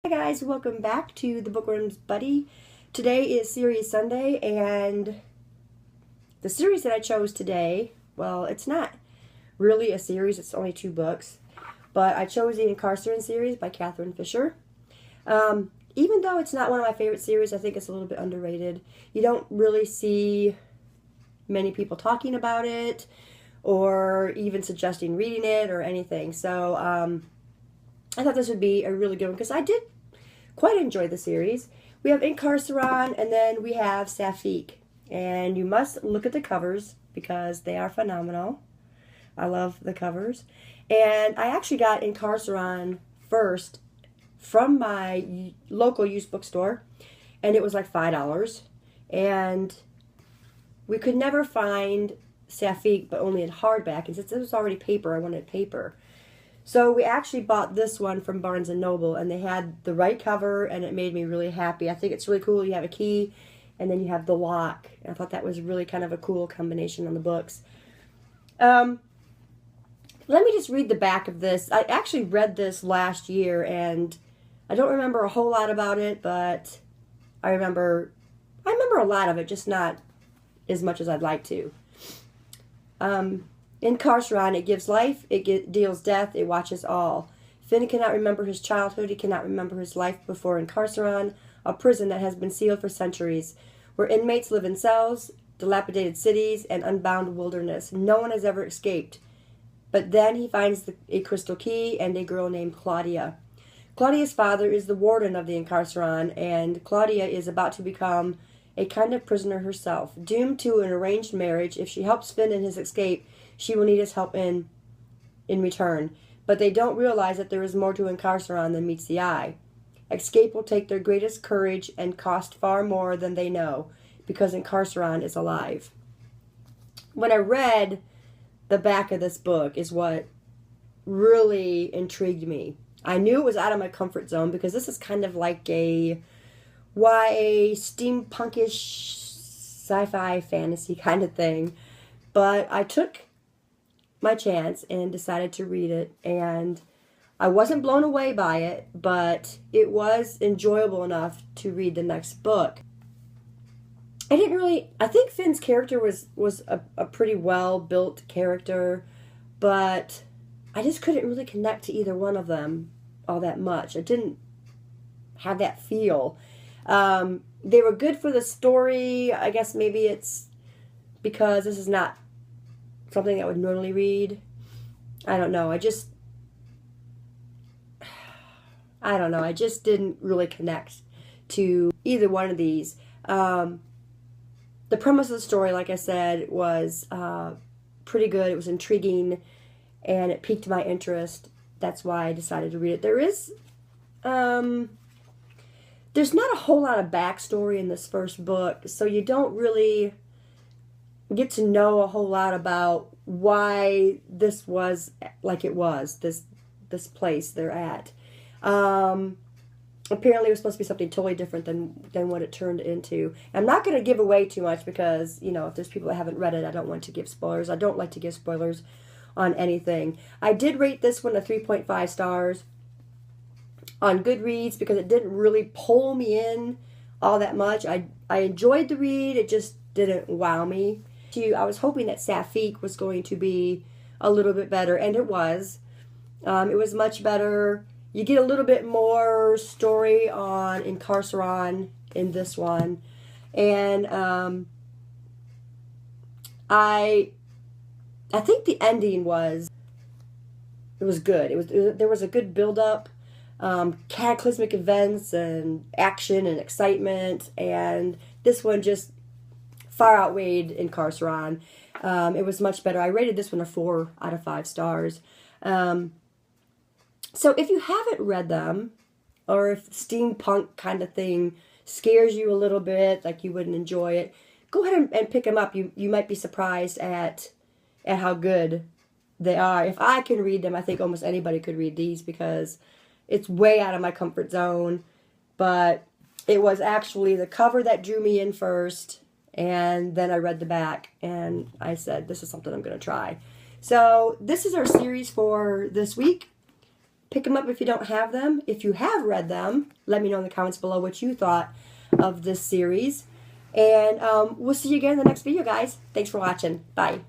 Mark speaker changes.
Speaker 1: Hi guys, welcome back to the Bookworm's Buddy. Today is Series Sunday, and the series that I chose today, well, it's not really a series, it's only 2 books, but I chose the Incarceron series by Catherine Fisher. Even though it's not one of my favorite series, I think it's a little bit underrated. You don't really see many people talking about it or even suggesting reading it or anything, so I thought this would be a really good one because I did quite enjoy the series. We have Incarceron, and then we have Sapphique. And you must look at the covers because they are phenomenal. I love the covers. And I actually got Incarceron first from my local used bookstore, and it was like $5. And we could never find Sapphique, but only in hardback. And since it was already paper, I wanted paper. So we actually bought this one from Barnes & Noble, and they had the right cover, and it made me really happy. I think it's really cool. You have a key, and then you have the lock. And I thought that was really kind of a cool combination on the books. Let me just read the back of this. I actually read this last year, and I don't remember a whole lot about it, but I remember a lot of it, just not as much as I'd like to. Incarceron, it gives life, it deals death, it watches all. Finn cannot remember his childhood, he cannot remember his life before Incarceron, a prison that has been sealed for centuries, where inmates live in cells, dilapidated cities, and unbound wilderness. No one has ever escaped. But then he finds a crystal key and a girl named Claudia. Claudia's father is the warden of the Incarceron, and Claudia is about to become a kind of prisoner herself, doomed to an arranged marriage. If she helps Finn in his escape, she will need his help in return. But they don't realize that there is more to Incarceron than meets the eye. Escape will take their greatest courage and cost far more than they know, because Incarceron is alive. When I read the back of this book is what really intrigued me. I knew it was out of my comfort zone because this is kind of like a YA steampunkish sci-fi fantasy kind of thing. But I took my chance and decided to read it, and I wasn't blown away by it, but it was enjoyable enough to read the next book. I think Finn's character was a pretty well built character, but I just couldn't really connect to either one of them all that much. I didn't have that feel. They were good for the story. I guess maybe it's because this is not something I would normally read. I don't know. I just didn't really connect to either one of these. The premise of the story, like I said, was pretty good. It was intriguing, and it piqued my interest. That's why I decided to read it. There's not a whole lot of backstory in this first book, so you don't really get to know a whole lot about why this was like it was, this place they're at. Apparently it was supposed to be something totally different than what it turned into. I'm not going to give away too much because, you know, if there's people that haven't read it, I don't want to give spoilers. I don't like to give spoilers on anything. I did rate this one a 3.5 stars on Goodreads because it didn't really pull me in all that much. I enjoyed the read, it just didn't wow me. I was hoping that Sapphique was going to be a little bit better, and it was. It was much better. You get a little bit more story on Incarceron in this one, and I think the ending was good. There was a good build up, cataclysmic events and action and excitement, and this one just far outweighed Incarceron. It was much better. I rated this one a 4 out of 5 stars. So if you haven't read them, or if steampunk kind of thing scares you a little bit, like you wouldn't enjoy it, go ahead and pick them up. You might be surprised at how good they are. If I can read them, I think almost anybody could read these because it's way out of my comfort zone. But it was actually the cover that drew me in first, and then I read the back, and I said, this is something I'm going to try. So this is our series for this week. Pick them up if you don't have them. If you have read them, let me know in the comments below what you thought of this series. And we'll see you again in the next video, guys. Thanks for watching. Bye.